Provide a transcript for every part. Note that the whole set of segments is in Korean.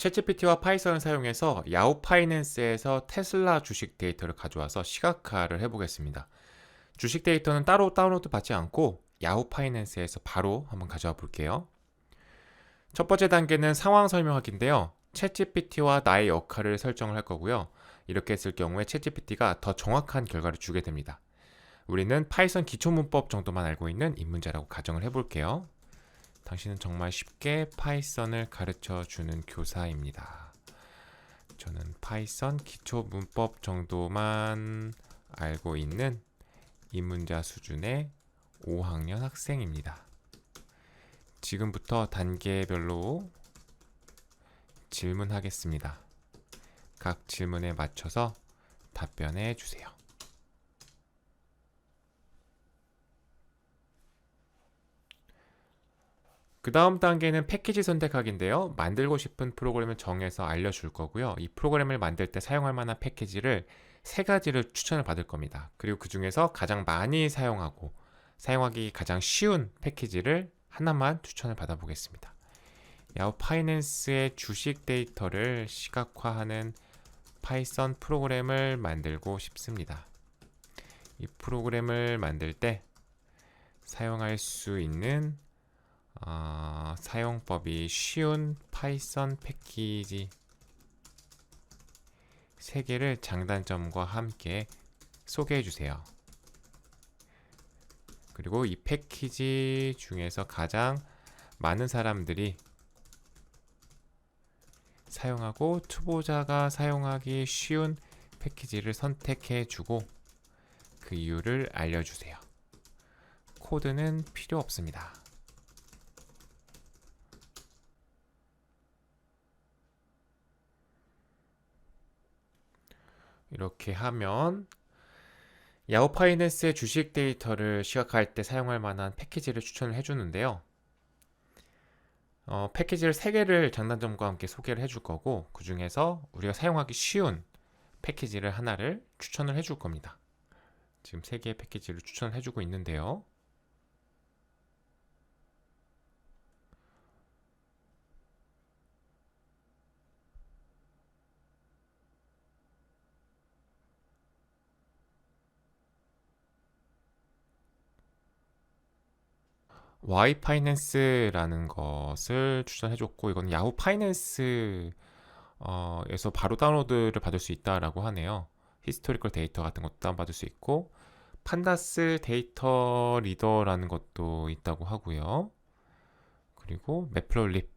챗GPT와 파이썬을 사용해서 야후 파이낸스에서 테슬라 주식 데이터를 가져와서 시각화를 해보겠습니다. 주식 데이터는 따로 다운로드 받지 않고 야후 파이낸스에서 바로 한번 가져와 볼게요. 첫 번째 단계는 상황 설명하기인데요. 챗GPT와 나의 역할을 설정을 할 거고요. 이렇게 했을 경우에 챗GPT가 더 정확한 결과를 주게 됩니다. 우리는 파이썬 기초 문법 정도만 알고 있는 입문자라고 가정을 해볼게요. 당신은 정말 쉽게 파이썬을 가르쳐 주는 교사입니다. 저는 파이썬 기초 문법 정도만 알고 있는 입문자 수준의 5학년 학생입니다. 지금부터 단계별로 질문하겠습니다. 각 질문에 맞춰서 답변해 주세요. 그 다음 단계는 패키지 선택하기인데요. 만들고 싶은 프로그램을 정해서 알려줄 거고요. 이 프로그램을 만들 때 사용할 만한 패키지를 3가지를 추천을 받을 겁니다. 그리고 그 중에서 가장 많이 사용하기 가장 쉬운 패키지를 하나만 추천을 받아보겠습니다. 야후 파이낸스의 주식 데이터를 시각화하는 파이썬 프로그램을 만들고 싶습니다. 이 프로그램을 만들 때 사용할 수 있는 사용법이 쉬운 파이썬 패키지 3개를 장단점과 함께 소개해 주세요. 그리고 이 패키지 중에서 가장 많은 사람들이 사용하고 초보자가 사용하기 쉬운 패키지를 선택해 주고 그 이유를 알려주세요. 코드는 필요 없습니다. 이렇게 하면 야후 파이낸스의 주식 데이터를 시각화할 때 사용할 만한 패키지를 추천을 해주는데요. 패키지를 3개를 장단점과 함께 소개를 해줄 거고 그 중에서 우리가 사용하기 쉬운 패키지를 하나를 추천을 해줄 겁니다. 지금 3개의 패키지를 추천을 해주고 있는데요. Y 파이낸스라는 것을 추천해줬고 이건 야후 파이낸스 에서 바로 다운로드를 받을 수 있다라고 하네요. 히스토리컬 데이터 같은 것도 다운받을 수 있고 판다스 데이터 리더라는 것도 있다고 하고요. 그리고 매플롤립이라는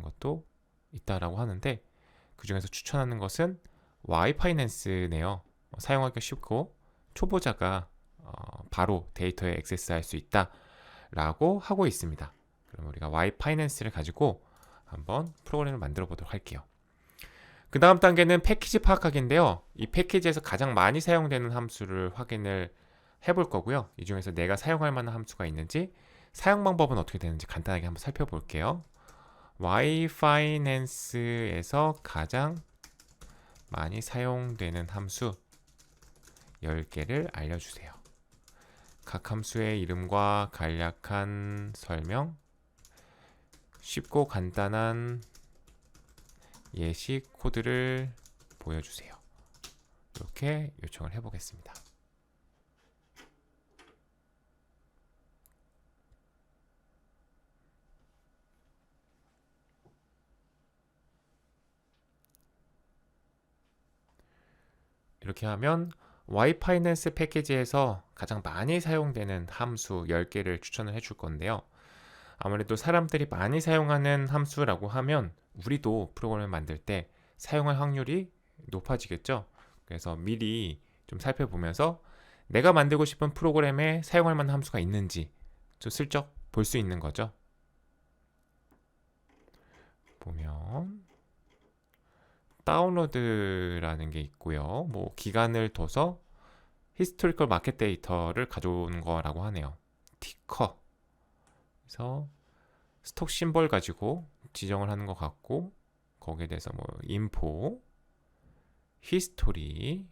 것도 있다라고 하는데 그 중에서 추천하는 것은 Y 파이낸스네요. 사용하기가 쉽고 초보자가 바로 데이터에 액세스할 수 있다라고 하고 있습니다. 그럼 우리가 Y 파이낸스를 가지고 한번 프로그램을 만들어 보도록 할게요. 그 다음 단계는 패키지 파악하기인데요. 이 패키지에서 가장 많이 사용되는 함수를 확인을 해볼 거고요. 이 중에서 내가 사용할 만한 함수가 있는지 사용 방법은 어떻게 되는지 간단하게 한번 살펴볼게요. Yfinance에서 가장 많이 사용되는 함수 10개를 알려주세요. 각 함수의 이름과 간략한 설명, 쉽고 간단한 예시 코드를 보여주세요. 이렇게 요청을 해보겠습니다. 이렇게 하면 Y파이낸스 패키지에서 가장 많이 사용되는 함수 10개를 추천을 해줄 건데요. 아무래도 사람들이 많이 사용하는 함수라고 하면 우리도 프로그램을 만들 때 사용할 확률이 높아지겠죠. 그래서 미리 좀 살펴보면서 내가 만들고 싶은 프로그램에 사용할 만한 함수가 있는지 좀 슬쩍 볼 수 있는 거죠. 보면 다운로드라는 게 있고요. 뭐 기간을 둬서 히스토리컬 마켓 데이터를 가져오는 거라고 하네요. 티커. 그래서 스톡 심벌 가지고 지정을 하는 것 같고 거기에 대해서 뭐 인포, 히스토리,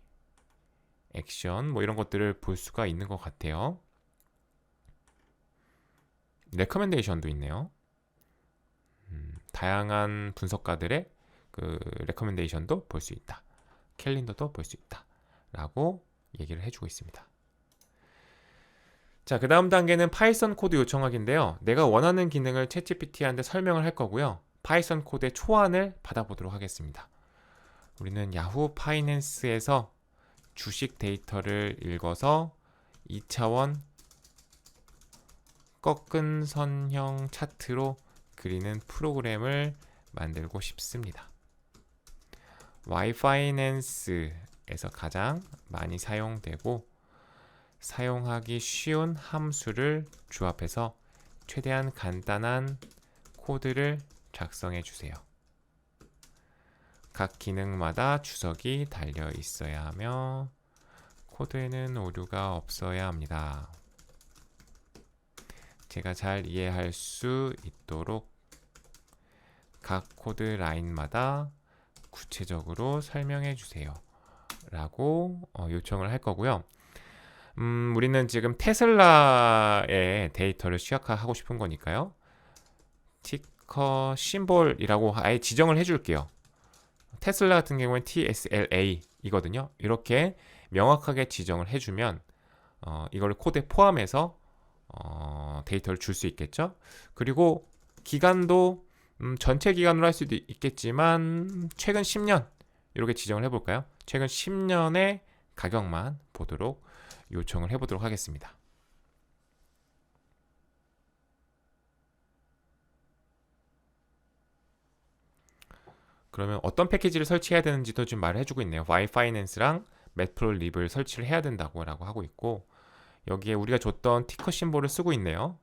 액션 뭐 이런 것들을 볼 수가 있는 것 같아요. 레커멘데이션도 있네요. 다양한 분석가들의 그 레커멘데이션도 볼 수 있다. 캘린더도 볼 수 있다. 라고 얘기를 해주고 있습니다. 자, 그 다음 단계는 파이썬 코드 요청하기인데요. 내가 원하는 기능을 챗GPT한테 설명을 할 거고요. 파이썬 코드의 초안을 받아보도록 하겠습니다. 우리는 야후 파이낸스에서 주식 데이터를 읽어서 2차원 꺾은 선형 차트로 그리는 프로그램을 만들고 싶습니다. Yfinance에서 가장 많이 사용되고 사용하기 쉬운 함수를 조합해서 최대한 간단한 코드를 작성해 주세요. 각 기능마다 주석이 달려 있어야 하며 코드에는 오류가 없어야 합니다. 제가 잘 이해할 수 있도록 각 코드 라인마다 구체적으로 설명해 주세요. 라고 요청을 할 거고요. 우리는 지금 테슬라의 데이터를 시각화하고 싶은 거니까요. 티커 심볼이라고 아예 지정을 해줄게요. 테슬라 같은 경우는 TSLA 이거든요. 이렇게 명확하게 지정을 해주면 이걸 코드에 포함해서 데이터를 줄 수 있겠죠. 그리고 기간도 전체 기간으로 할 수도 있겠지만 최근 10년 이렇게 지정을 해볼까요? 최근 10년의 가격만 보도록 요청을 해보도록 하겠습니다. 그러면 어떤 패키지를 설치해야 되는지도 좀 말을 해주고 있네요. Yfinance랑 Matplotlib을 설치를 해야 된다고 하고 있고 여기에 우리가 줬던 티커 심볼을 쓰고 있네요.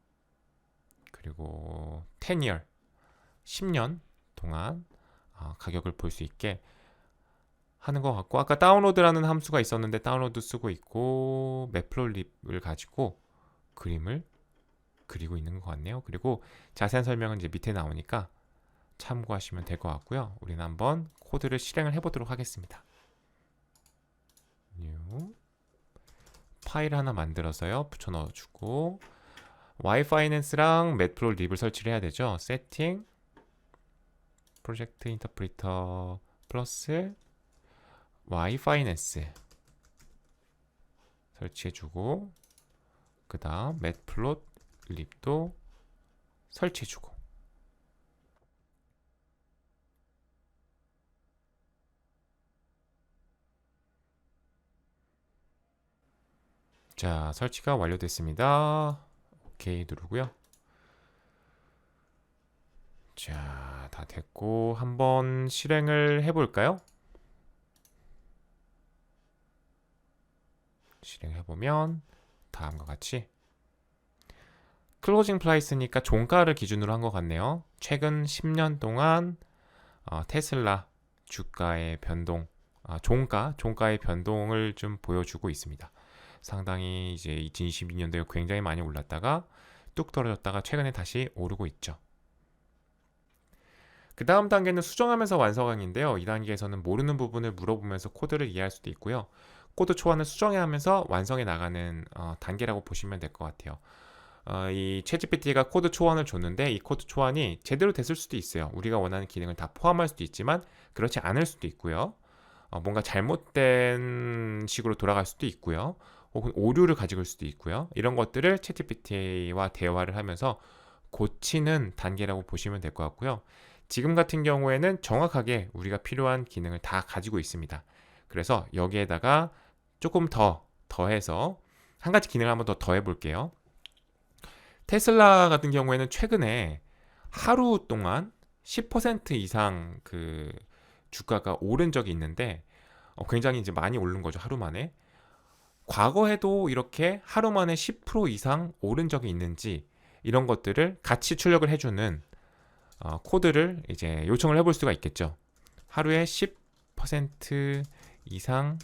그리고 10year 10년 동안 가격을 볼 수 있게 하는 것 같고 아까 다운로드라는 함수가 있었는데 다운로드 쓰고 있고 Matplotlib을 가지고 그림을 그리고 있는 것 같네요. 그리고 자세한 설명은 이제 밑에 나오니까 참고하시면 될 것 같고요. 우리는 한번 코드를 실행을 해보도록 하겠습니다. New 파일 하나 만들어서요. 붙여 넣어주고 Yfinance랑 Matplotlib을 설치를 해야 되죠. 세팅 프로젝트 인터프리터 플러스 Yfinance 설치해주고 그 다음 Matplotlib도 설치해주고 자, 설치가 완료됐습니다. 오케이 누르고요. 자, 다 됐고 한번 실행을 해볼까요? 실행해보면 다음과 같이 클로징 프라이스니까 종가를 기준으로 한 것 같네요. 최근 10년 동안 테슬라 주가의 변동, 종가의 변동을 좀 보여주고 있습니다. 상당히 이제 2022년도에 굉장히 많이 올랐다가 뚝 떨어졌다가 최근에 다시 오르고 있죠. 그 다음 단계는 수정하면서 완성인데요. 이 단계에서는 모르는 부분을 물어보면서 코드를 이해할 수도 있고요. 코드 초안을 수정하면서 완성해 나가는 단계라고 보시면 될 것 같아요. 이 챗GPT가 코드 초안을 줬는데 이 코드 초안이 제대로 됐을 수도 있어요. 우리가 원하는 기능을 다 포함할 수도 있지만 그렇지 않을 수도 있고요. 뭔가 잘못된 식으로 돌아갈 수도 있고요. 혹은 오류를 가지고 올 수도 있고요. 이런 것들을 챗GPT와 대화를 하면서 고치는 단계라고 보시면 될 것 같고요. 지금 같은 경우에는 정확하게 우리가 필요한 기능을 다 가지고 있습니다. 그래서 여기에다가 조금 더해서 한 가지 기능을 한번 더 더해 볼게요. 테슬라 같은 경우에는 최근에 하루 동안 10% 이상 그 주가가 오른 적이 있는데 굉장히 이제 많이 오른 거죠. 하루 만에. 과거에도 이렇게 하루 만에 10% 이상 오른 적이 있는지 이런 것들을 같이 출력을 해주는 코드를 이제 요청을 해볼 수가 있겠죠. 하루에 10% 이상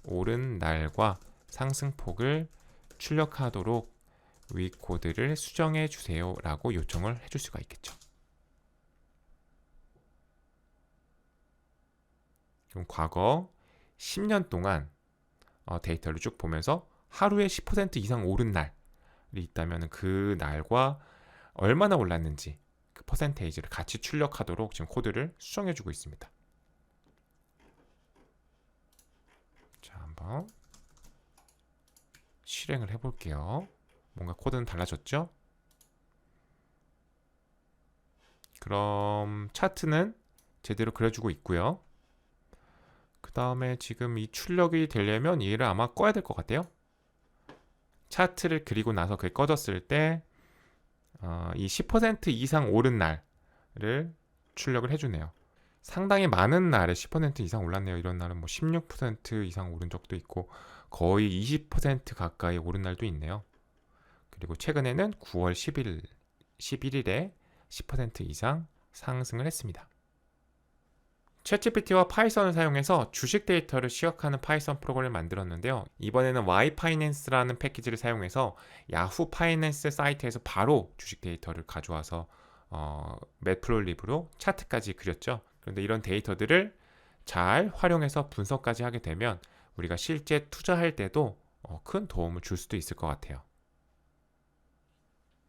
오른 날과 상승폭을 출력하도록 위 코드를 수정해 주세요 라고 요청을 해줄 수가 있겠죠. 그럼 과거 10년 동안 데이터를 쭉 보면서 하루에 10% 이상 오른 날이 있다면 그 날과 얼마나 올랐는지 그 퍼센테이지를 같이 출력하도록 지금 코드를 수정해주고 있습니다. 자, 한번 실행을 해볼게요. 뭔가 코드는 달라졌죠? 그럼 차트는 제대로 그려주고 있고요. 그 다음에 지금 이 출력이 되려면 얘를 아마 꺼야 될 것 같아요. 차트를 그리고 나서 그게 꺼졌을 때 이 10% 이상 오른 날을 출력을 해주네요. 상당히 많은 날에 10% 이상 올랐네요. 이런 날은 뭐 16% 이상 오른 적도 있고 거의 20% 가까이 오른 날도 있네요. 그리고 최근에는 9월 11일에 10% 이상 상승을 했습니다. 챗GPT와 파이썬을 사용해서 주식 데이터를 시각하는 파이썬 프로그램을 만들었는데요. 이번에는 Y파이낸스라는 패키지를 사용해서 야후 파이낸스 사이트에서 바로 주식 데이터를 가져와서 매플로립으로 차트까지 그렸죠. 그런데 이런 데이터들을 잘 활용해서 분석까지 하게 되면 우리가 실제 투자할 때도 큰 도움을 줄 수도 있을 것 같아요.